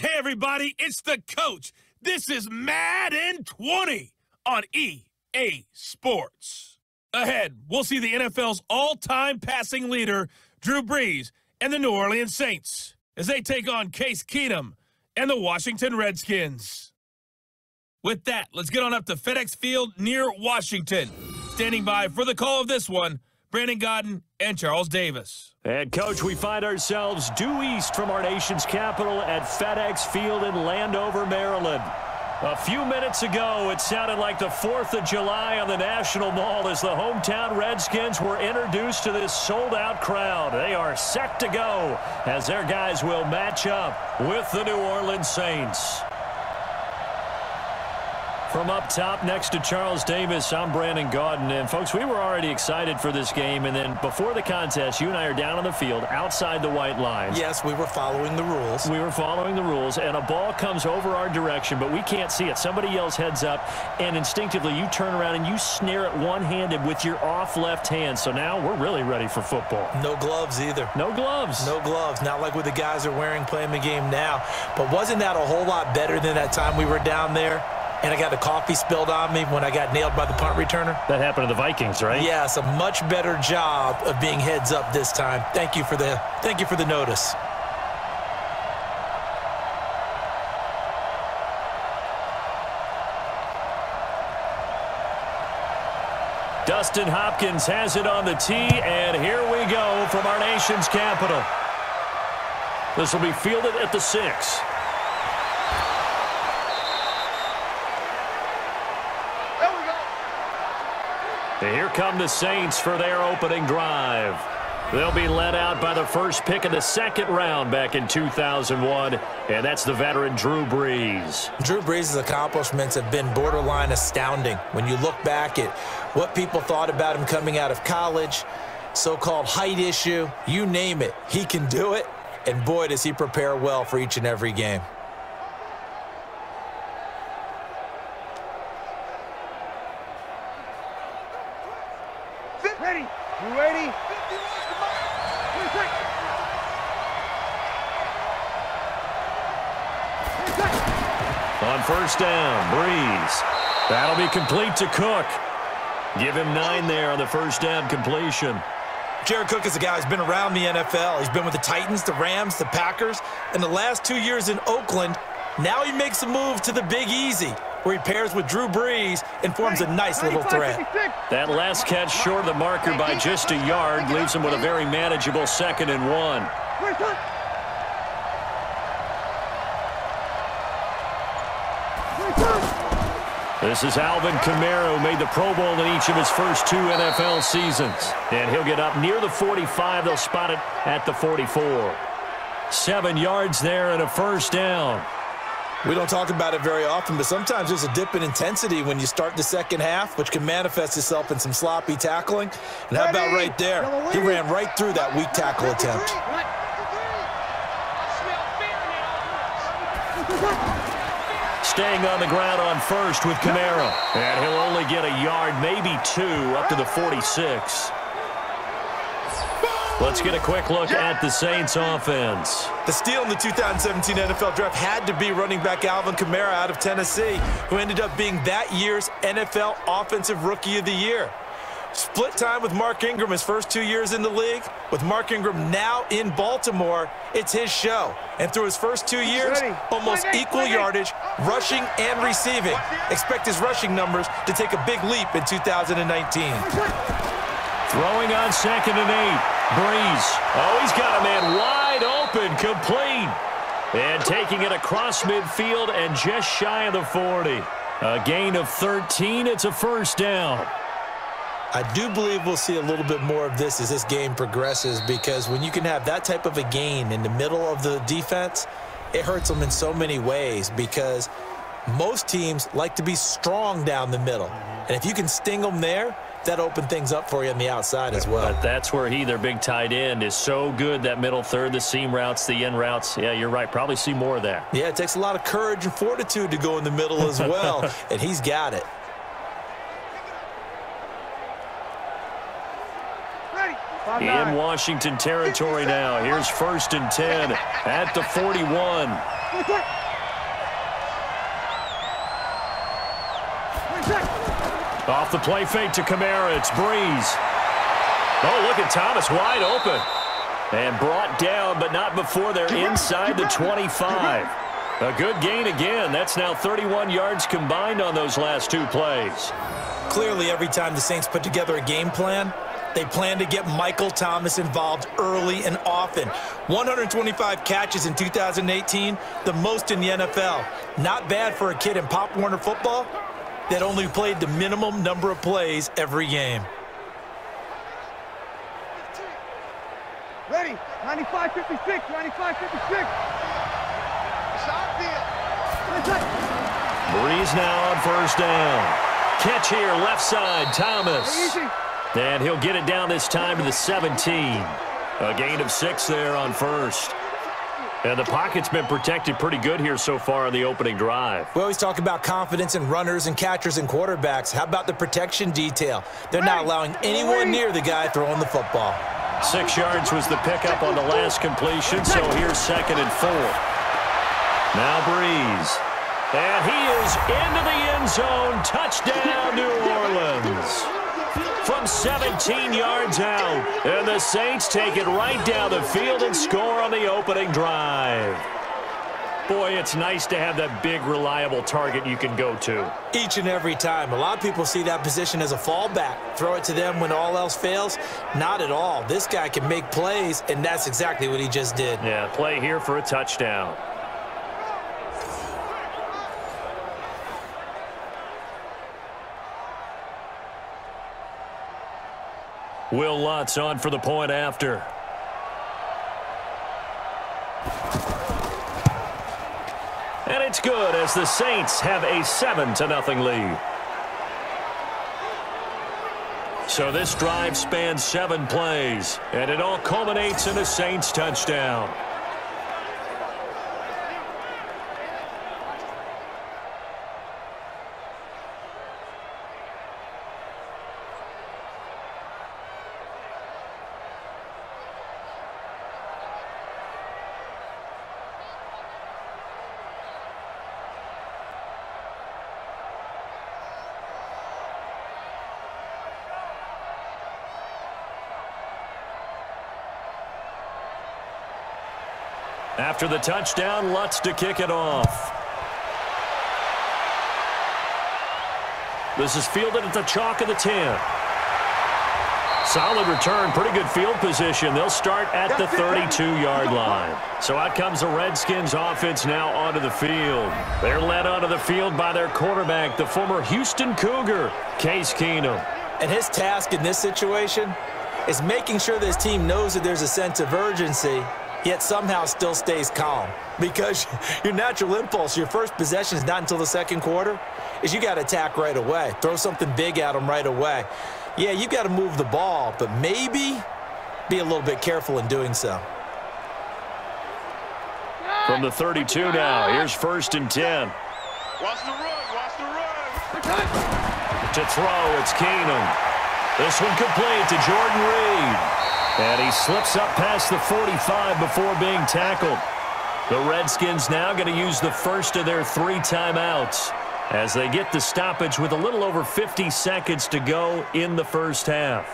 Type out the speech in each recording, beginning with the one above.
Hey, everybody, it's the coach. This is Madden 20 on EA Sports. Ahead, we'll see the NFL's all-time passing leader, Drew Brees, and the New Orleans Saints as they take on Case Keenum and the Washington Redskins. With that, let's get on up to FedEx Field near Washington. Standing by for the call of this one, Brandon Godden and Charles Davis. And, Coach, we find ourselves due east from our nation's capital at FedEx Field in Landover, Maryland. A few minutes ago, it sounded like the 4th of July on the National Mall as the hometown Redskins were introduced to this sold-out crowd. They are set to go as their guys will match up with the New Orleans Saints. From up top next to Charles Davis, I'm Brandon Godden. And, folks, we were already excited for this game. And then before the contest, you and I are down on the field outside the white lines. Yes, we were following the rules. We were following the rules, and a ball comes over our direction, but we can't see it. Somebody yells heads up, and instinctively you turn around and you snare it one-handed with your off left hand. So now we're really ready for football. No gloves either. No gloves. No gloves. Not like what the guys are wearing playing the game now. But wasn't that a whole lot better than that time we were down there? And I got the coffee spilled on me when I got nailed by the punt returner. That happened to the Vikings, right? Yes, a much better job of being heads up this time. Thank you for the notice. Dustin Hopkins has it on the tee, and here we go from our nation's capital. This will be fielded at the 6. Here come the Saints for their opening drive. They'll be led out by the first pick of the second round back in 2001, and that's the veteran Drew Brees. Drew Brees' accomplishments have been borderline astounding. When you look back at what people thought about him coming out of college, so-called height issue, you name it, he can do it, and boy, does he prepare well for each and every game. Ready. You ready? On first down, Brees. That'll be complete to Cook. Give him 9 there on the first down completion. Jared Cook is a guy who's been around the NFL. He's been with the Titans, the Rams, the Packers, and the last 2 years in Oakland. Now he makes a move to the Big Easy, where he pairs with Drew Brees and forms a nice little threat. That last catch short of the marker by just a yard leaves him with a very manageable 2nd and 1. This is Alvin Kamara, who made the Pro Bowl in each of his first 2 NFL seasons. And he'll get up near the 45. They'll spot it at the 44. 7 yards there and a first down. We don't talk about it very often, but sometimes there's a dip in intensity when you start the second half, which can manifest itself in some sloppy tackling. And how about right there? He ran right through that weak tackle attempt. Staying on the ground on first with Kamara. And he'll only get a yard, maybe 2, up to the 46. Let's get a quick look at the Saints offense. The steal in the 2017 NFL Draft had to be running back Alvin Kamara out of Tennessee, who ended up being that year's NFL Offensive Rookie of the Year. Split time with Mark Ingram his first 2 years in the league. With Mark Ingram now in Baltimore, it's his show. And through his first 2 years, almost equal yardage, rushing and receiving. Expect his rushing numbers to take a big leap in 2019. Throwing on 2nd and 8. Brees. Oh, he's got a man wide open, complete. And taking it across midfield and just shy of the 40. A gain of 13. It's a first down. I do believe we'll see a little bit more of this as this game progresses, because when you can have that type of a gain in the middle of the defense, it hurts them in so many ways, because most teams like to be strong down the middle. And if you can sting them there, that opened things up for you on the outside as well. But that's where their big tight end, is so good, that middle third, the seam routes, the in routes. Yeah, you're right. Probably see more of that. Yeah, it takes a lot of courage and fortitude to go in the middle as well, and he's got it. In Washington territory now. Here's 1st and 10 at the 41. Off the play fake to Kamara, it's Breeze. Oh, look at Thomas, wide open. And brought down, but not before they're inside the 25. A good gain again. That's now 31 yards combined on those last two plays. Clearly, every time the Saints put together a game plan, they plan to get Michael Thomas involved early and often. 125 catches in 2018, the most in the NFL. Not bad for a kid in Pop Warner football that only played the minimum number of plays every game. Ready, 95-56, 95-56. Shot deal. Breeze now on first down. Catch here, left side, Thomas. And he'll get it down this time to the 17. A gain of 6 there on first. And the pocket's been protected pretty good here so far on the opening drive. We always talk about confidence in runners and catchers and quarterbacks. How about the protection detail? They're not allowing anyone near the guy throwing the football. 6 yards was the pickup on the last completion, so here's 2nd and 4. Now Breeze. And he is into the end zone. Touchdown, New Orleans. From 17 yards out. And the Saints take it right down the field and score on the opening drive. Boy, it's nice to have that big, reliable target you can go to. Each and every time. A lot of people see that position as a fallback. Throw it to them when all else fails. Not at all. This guy can make plays, and that's exactly what he just did. Yeah, play here for a touchdown. Will Lutz on for the point after. And it's good as the Saints have a 7-0 lead. So this drive spans 7 plays, and it all culminates in a Saints touchdown. After the touchdown, Lutz to kick it off. This is fielded at the chalk of the 10. Solid return, pretty good field position. They'll start at the 32-yard line. So out comes the Redskins offense now onto the field. They're led onto the field by their quarterback, the former Houston Cougar, Case Keenum. And his task in this situation is making sure this team knows that there's a sense of urgency, yet somehow still stays calm. Because your natural impulse, your first possession is not until the second quarter, is you got to attack right away. Throw something big at them right away. Yeah, you got to move the ball, but maybe be a little bit careful in doing so. From the 32 now, here's 1st and 10. Watch the run, watch the run. To throw, it's Keenum. This one complete to Jordan Reed. And he slips up past the 45 before being tackled. The Redskins now going to use the first of their 3 timeouts as they get the stoppage with a little over 50 seconds to go in the first half.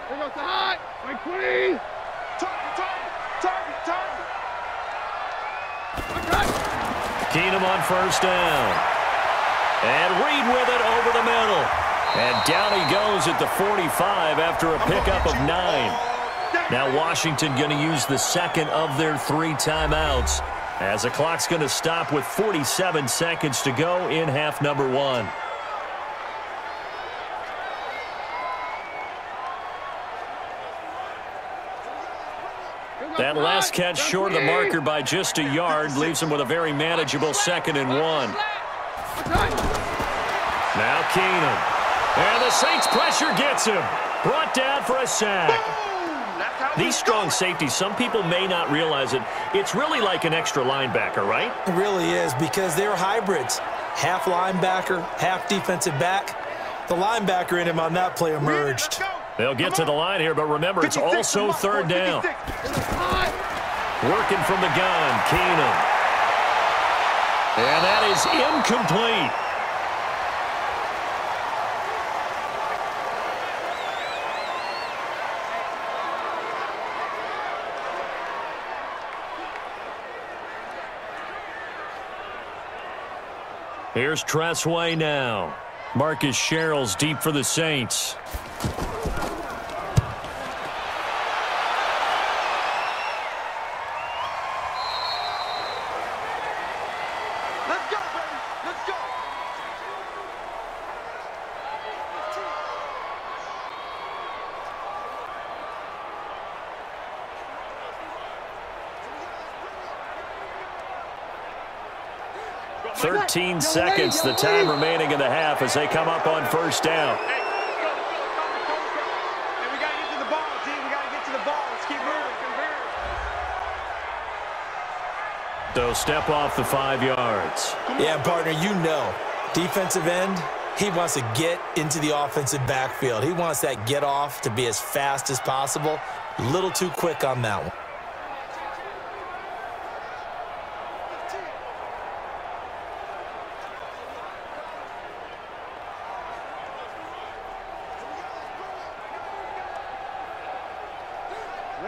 Here goes the hot. Like 20. Target. Keenum on first down. And Reed with it over the middle. And down he goes at the 45 after a pickup of 9. Now Washington going to use the second of their 3 timeouts as the clock's going to stop with 47 seconds to go in half number 1. That last catch short of the marker by just a yard leaves him with a very manageable 2nd and 1. Now Keenum. And the Saints pressure gets him. Brought down for a sack. These strong safeties, some people may not realize it. It's really like an extra linebacker, right? It really is, because they're hybrids. Half linebacker, half defensive back. The linebacker in him on that play emerged. They'll get to the line here, but remember, it's also third down. Working from the gun, Keenum. And that is incomplete. Here's Tressway now. Marcus Sherrill's deep for the Saints. Let's go, baby. Let's go. Thirteen seconds, the time remaining in the half as they come up on first down. Hey, we got to get to the ball, team. We got to get to the ball. Let's keep moving. So step off the 5 yards. Yeah, partner, you know, defensive end, he wants to get into the offensive backfield. He wants that get off to be as fast as possible. A little too quick on that one.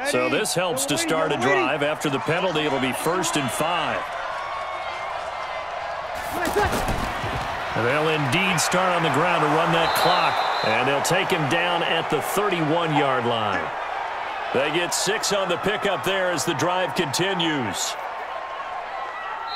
So this helps to start a drive. After the penalty, it'll be 1st and 5. They'll indeed start on the ground to run that clock, and they'll take him down at the 31-yard line. They get 6 on the pickup there as the drive continues.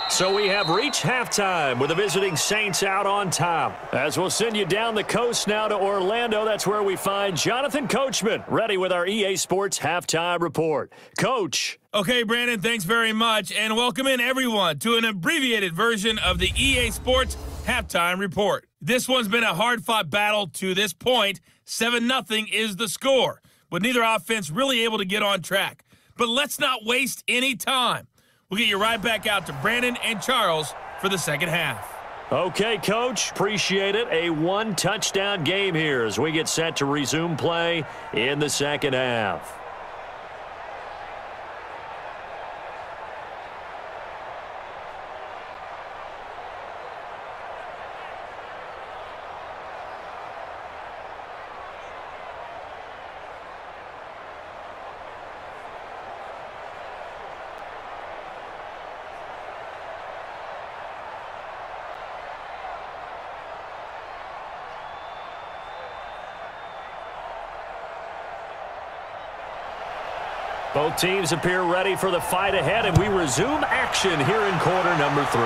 So we have reached halftime with the visiting Saints out on top. As we'll send you down the coast now to Orlando, that's where we find Jonathan Coachman, ready with our EA Sports Halftime Report. Coach. Okay, Brandon, thanks very much, and welcome in everyone to an abbreviated version of the EA Sports Halftime Report. This one's been a hard-fought battle to this point. 7-0 is the score, with neither offense really able to get on track. But let's not waste any time. We'll get you right back out to Brandon and Charles for the second half. Okay, Coach. Appreciate it. A 1-touchdown game here as we get set to resume play in the second half. Both teams appear ready for the fight ahead, and we resume action here in quarter number 3.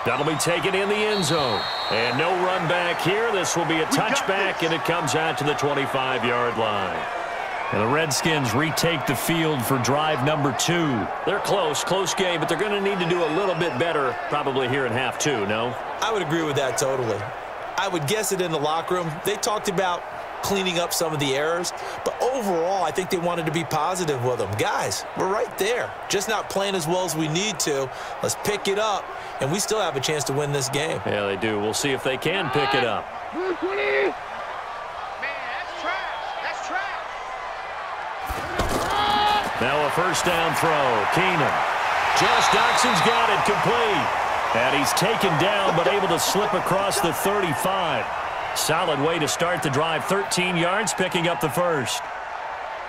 That'll be taken in the end zone. And no run back here. This will be a touchback, and it comes out to the 25-yard line. And the Redskins retake the field for drive number 2. They're close game, but they're going to need to do a little bit better probably here in half 2, no? I would agree with that totally. I would guess it in the locker room. They talked about cleaning up some of the errors, but overall, I think they wanted to be positive with them. Guys, we're right there. Just not playing as well as we need to. Let's pick it up, and we still have a chance to win this game. Yeah, they do. We'll see if they can pick it up. Man, that's trash. That's trash. Now a first down throw. Keenum. Josh Doxson's got it complete. And he's taken down, but able to slip across the 35. Solid way to start the drive. 13 yards, picking up the first.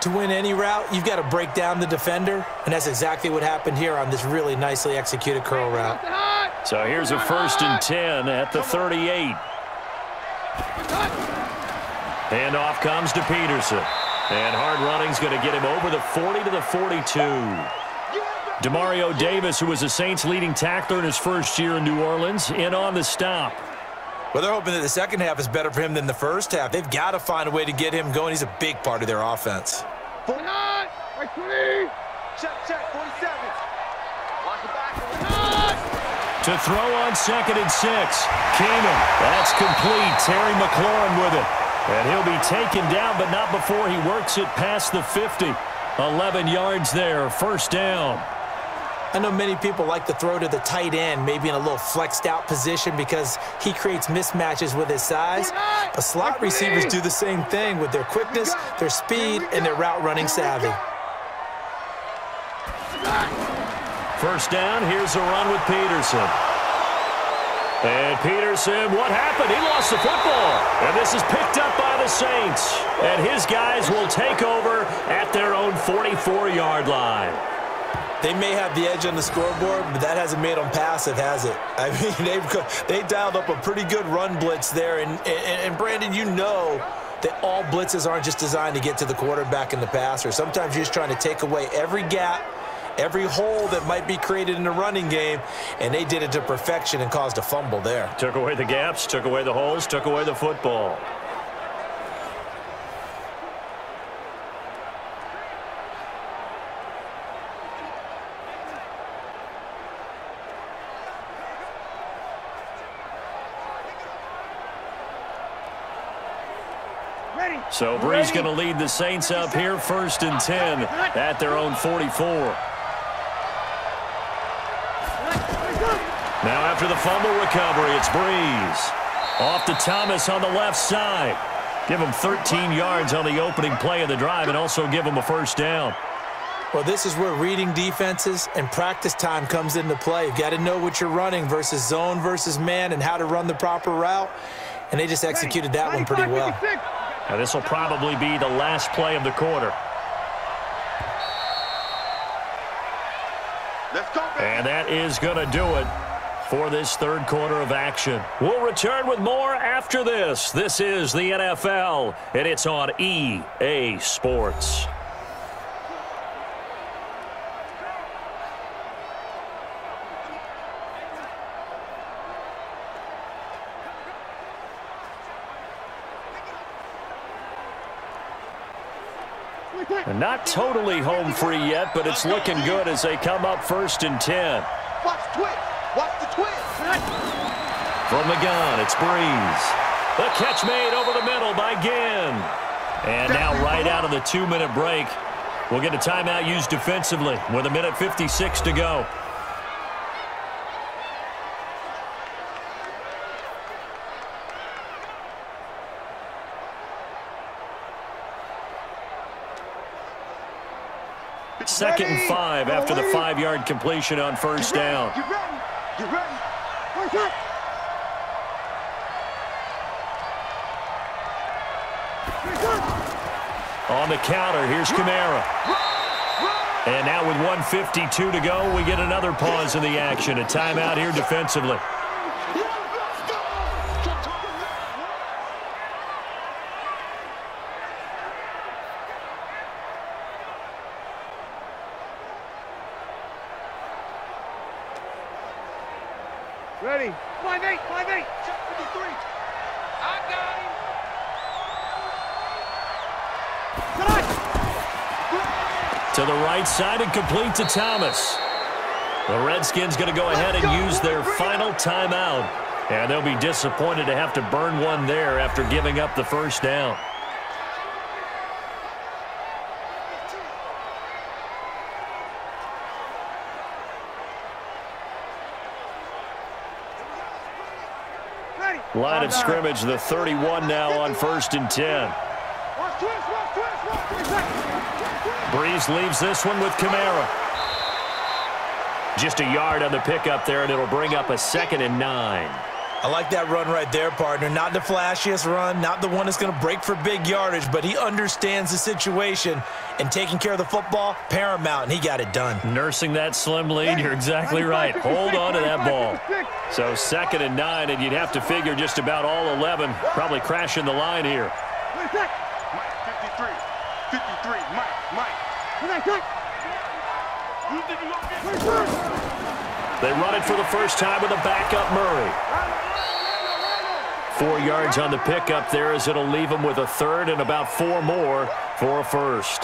To win any route, you've got to break down the defender, and that's exactly what happened here on this really nicely executed curl route. So here's a 1st and 10 at the 38. Handoff comes to Peterson. And hard running's going to get him over the 40 to the 42. Demario Davis, who was the Saints' leading tackler in his first year in New Orleans, in on the stop. Well, they're hoping that the second half is better for him than the first half. They've got to find a way to get him going. He's a big part of their offense. Check, 47. Watch the back. To throw on 2nd and 6. Keenum. That's complete. Terry McLaurin with it. And he'll be taken down, but not before he works it past the 50. 11 yards there. First down. I know many people like to throw to the tight end, maybe in a little flexed out position because he creates mismatches with his size. But slot receivers do the same thing with their quickness, their speed, and their route running savvy. First down, here's a run with Peterson. And Peterson, what happened? He lost the football. And this is picked up by the Saints. And his guys will take over at their own 44-yard line. They may have the edge on the scoreboard, but that hasn't made them passive, has it? I mean, they dialed up a pretty good run blitz there. And Brandon, you know that all blitzes aren't just designed to get to the quarterback and the passer. Sometimes you're just trying to take away every gap, every hole that might be created in the running game, and they did it to perfection and caused a fumble there. Took away the gaps, took away the holes, took away the football. So Bree's going to lead the Saints up here, 1st and 10 at their own 44. Now after the fumble recovery, it's Breeze. Off to Thomas on the left side. Give him 13 yards on the opening play of the drive and also give him a first down. Well, this is where reading defenses and practice time comes into play. You've got to know what you're running versus zone versus man and how to run the proper route. And they just executed that one pretty well. Now this will probably be the last play of the quarter. And that is going to do it for this third quarter of action. We'll return with more after this. This is the NFL, and it's on EA Sports. And not totally home free yet, but it's looking good as they come up 1st and 10. Watch the twist. Watch the twist. From the gun, it's Breeze. The catch made over the middle by Ginn. And now right out of the 2-minute break, we'll get a timeout used defensively with 1:56 to go. Second and 5 after the 5-yard completion on first down. Get ready. Get ready. On the counter, here's Kamara. And now with 1:52 to go, we get another pause in the action. A timeout here defensively. Ready. 5-8. 5-8. Shot 53. I got him. To the right side and complete to Thomas. The Redskins going to go ahead and use their final timeout. And they'll be disappointed to have to burn one there after giving up the first down. Line of scrimmage, the 31 now on 1st and 10. Breeze leaves this one with Kamara. Just a yard on the pickup there, and it'll bring up a 2nd and 9. I like that run right there, partner. Not the flashiest run, not the one that's going to break for big yardage, but he understands the situation, and taking care of the football, paramount, and he got it done. Nursing that slim lead, you're exactly right. Hold on to that ball. So 2nd and 9, and you'd have to figure just about all 11 probably crashing the line here. 53. 53. Mike. They run it for the first time with a backup Murray. 4 yards on the pickup there as it'll leave them with a 3rd and about 4 more for a first.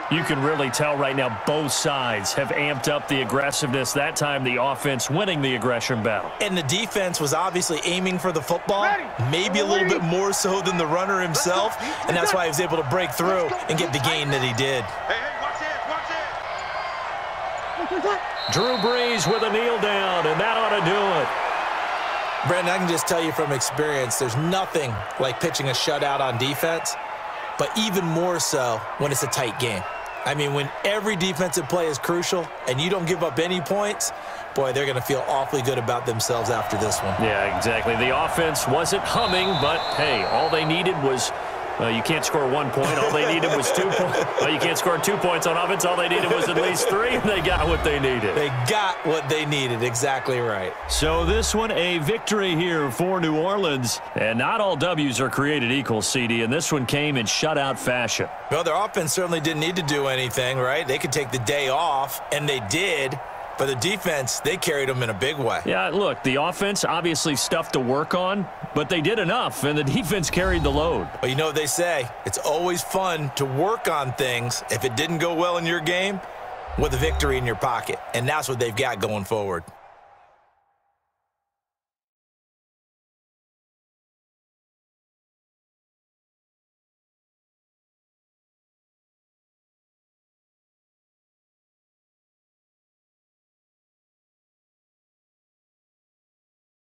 You can really tell right now both sides have amped up the aggressiveness. That time the offense winning the aggression battle. And the defense was obviously aiming for the football, maybe a little bit more so than the runner himself, and that's why he was able to break through and get the gain that he did. Drew Brees with a kneel down, and that ought to do it. Brandon, I can just tell you from experience, there's nothing like pitching a shutout on defense, but even more so when it's a tight game. I mean, when every defensive play is crucial and you don't give up any points, boy, they're going to feel awfully good about themselves after this one. Yeah, exactly. The offense wasn't humming, but, hey, all they needed was you can't score 1 point. All they needed was 2 points. Well, you can't score 2 points on offense. All they needed was at least 3, and they got what they needed. They got what they needed. Exactly right. So this one, a victory here for New Orleans. And not all W's are created equal, CD, and this one came in shutout fashion. Well, their offense certainly didn't need to do anything, right? They could take the day off, and they did. But the defense, they carried them in a big way. Yeah, look, the offense, obviously stuff to work on, but they did enough, and the defense carried the load. But you know what they say, it's always fun to work on things if it didn't go well in your game with a victory in your pocket. And that's what they've got going forward.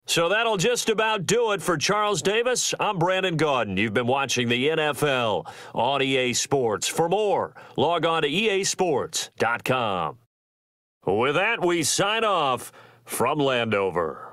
So that'll just about do it for Charles Davis. I'm Brandon Gaudin. You've been watching the NFL on EA Sports. For more, log on to easports.com. With that, we sign off from Landover.